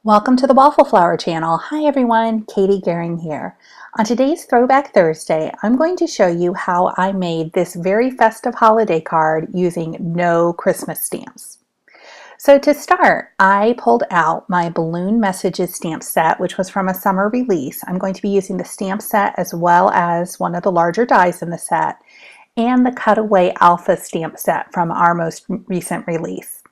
Welcome to the Waffle Flower channel. Hi everyone, Katie Gehring here. On today's Throwback Thursday, I'm going to show you how I made this very festive holiday card using no Christmas stamps. So to start, I pulled out my Balloon Messages stamp set, which was from a summer release. I'm going to be using the stamp set as well as one of the larger dies in the set, and the Cutaway Alpha stamp set from our most recent release.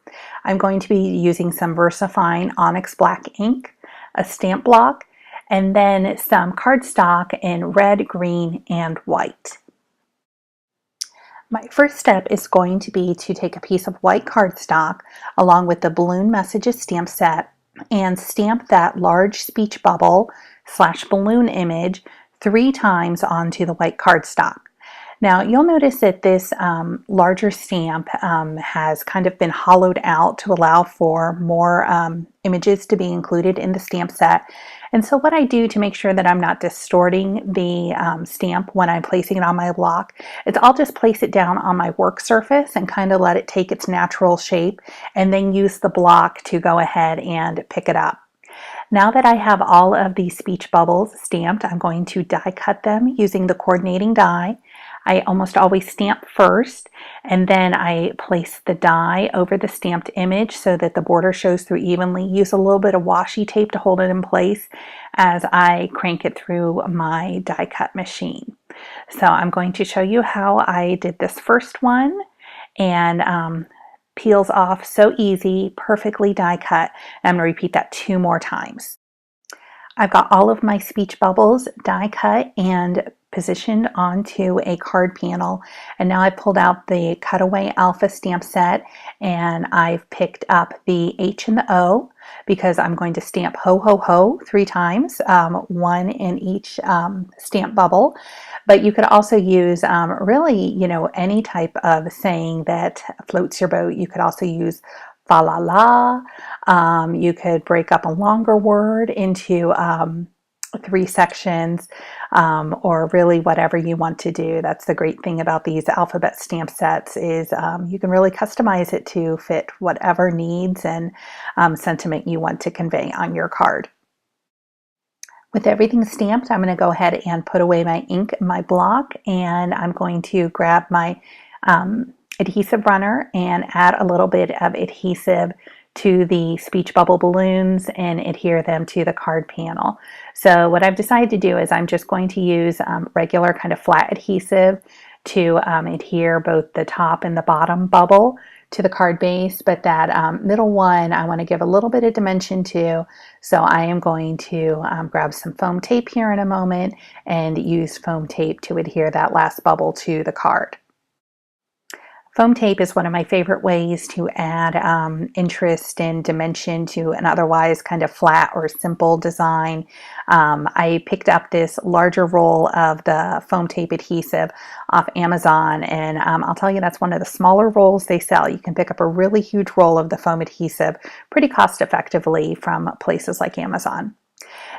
I'm going to be using some VersaFine Onyx Black ink, a stamp block, and then some cardstock in red, green, and white. My first step is going to be to take a piece of white cardstock along with the Balloon Messages stamp set and stamp that large speech bubble / balloon image 3 times onto the white cardstock. Now you'll notice that this larger stamp has kind of been hollowed out to allow for more images to be included in the stamp set. And so what I do to make sure that I'm not distorting the stamp when I'm placing it on my block is I'll just place it down on my work surface and kind of let it take its natural shape and then use the block to go ahead and pick it up. Now that I have all of these speech bubbles stamped, I'm going to die cut them using the coordinating die. I almost always stamp first, and then I place the die over the stamped image so that the border shows through evenly. Use a little bit of washi tape to hold it in place as I crank it through my die cut machine. So I'm going to show you how I did this first one, and peels off so easy, perfectly die cut. I'm going to repeat that 2 more times. I've got all of my speech bubbles die cut and positioned onto a card panel, and now I've pulled out the Cutaway Alpha stamp set and I've picked up the H and the O because I'm going to stamp Ho Ho Ho 3 times, 1 in each stamp bubble. But you could also use really, any type of saying that floats your boat. You could also use fa la la. You could break up a longer word into 3 sections, or really whatever you want to do. That's the great thing about these alphabet stamp sets is you can really customize it to fit whatever needs and sentiment you want to convey on your card. With everything stamped, I'm going to go ahead and put away my ink in my block, and I'm going to grab my adhesive runner and add a little bit of adhesive to the speech bubble balloons and adhere them to the card panel. So what I've decided to do is I'm just going to use regular kind of flat adhesive to adhere both the top and the bottom bubble to the card base, but that middle one I want to give a little bit of dimension to. So I am going to grab some foam tape here in a moment and use foam tape to adhere that last bubble to the card. Foam tape is one of my favorite ways to add interest and dimension to an otherwise kind of flat or simple design. I picked up this larger roll of the foam tape adhesive off Amazon, and I'll tell you that's one of the smaller rolls they sell. You can pick up a really huge roll of the foam adhesive pretty cost effectively from places like Amazon.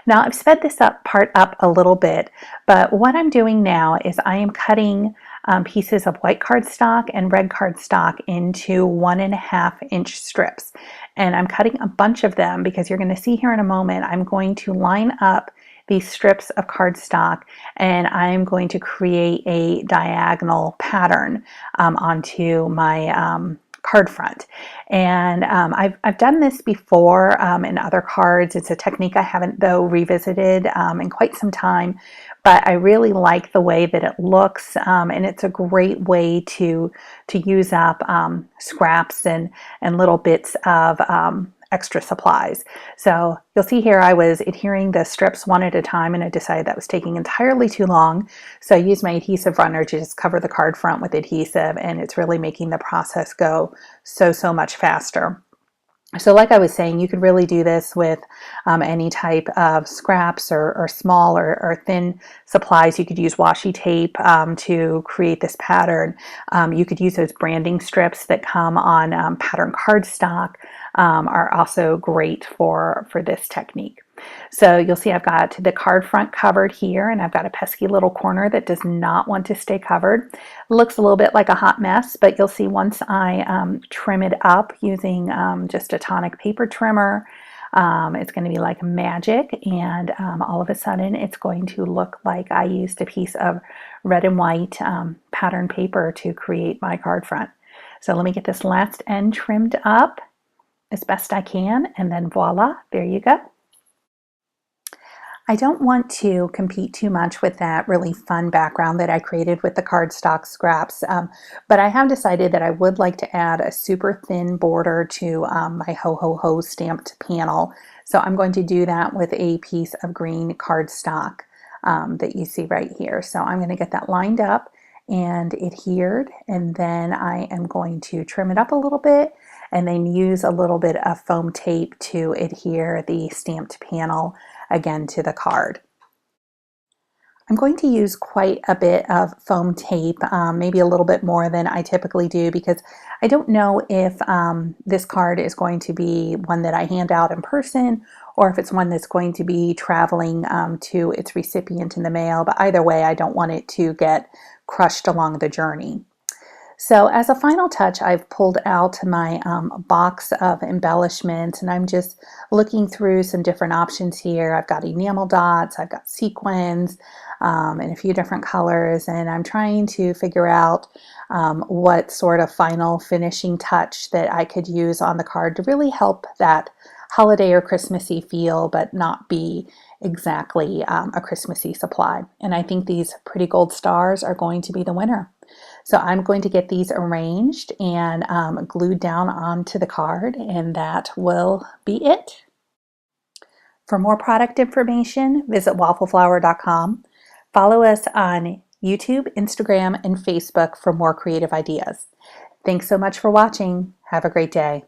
Now I've sped this part up a little bit, but what I'm doing now is I am cutting pieces of white cardstock and red cardstock into 1.5 inch strips. And I'm cutting a bunch of them because you're going to see here in a moment, I'm going to line up these strips of cardstock and I'm going to create a diagonal pattern onto my card front. And I've done this before in other cards. It's a technique I haven't though revisited in quite some time, but I really like the way that it looks, and it's a great way to use up scraps and little bits of extra supplies. So you'll see here I was adhering the strips one at a time, and I decided that was taking entirely too long. So I used my adhesive runner to just cover the card front with adhesive, and it's really making the process go so much faster. So like I was saying, you could really do this with any type of scraps or small or thin supplies. You could use washi tape to create this pattern. You could use those branding strips that come on pattern cardstock, are also great for this technique. So you'll see I've got the card front covered here, and I've got a pesky little corner that does not want to stay covered. It looks a little bit like a hot mess, but you'll see once I trim it up using just a tonic paper trimmer, It's going to be like magic, and all of a sudden it's going to look like I used a piece of red and white pattern paper to create my card front. So let me get this last end trimmed up as best I can, and then voila, there you go. I don't want to compete too much with that really fun background that I created with the cardstock scraps, but I have decided that I would like to add a super thin border to my Ho Ho Ho stamped panel. So I'm going to do that with a piece of green cardstock that you see right here. So I'm going to get that lined up and adhered, and then I am going to trim it up a little bit and then use a little bit of foam tape to adhere the stamped panel again to the card. I'm going to use quite a bit of foam tape, maybe a little bit more than I typically do, because I don't know if this card is going to be one that I hand out in person or if it's one that's going to be traveling to its recipient in the mail. But either way, I don't want it to get crushed along the journey. So as a final touch, I've pulled out my box of embellishments, and I'm just looking through some different options here. I've got enamel dots, I've got sequins, and a few different colors, and I'm trying to figure out what sort of final finishing touch that I could use on the card to really help that holiday or Christmassy feel, but not be exactly a Christmassy supply. And I think these pretty gold stars are going to be the winner. So I'm going to get these arranged and glued down onto the card, and that will be it. For more product information, visit waffleflower.com. Follow us on YouTube, Instagram, and Facebook for more creative ideas. Thanks so much for watching. Have a great day.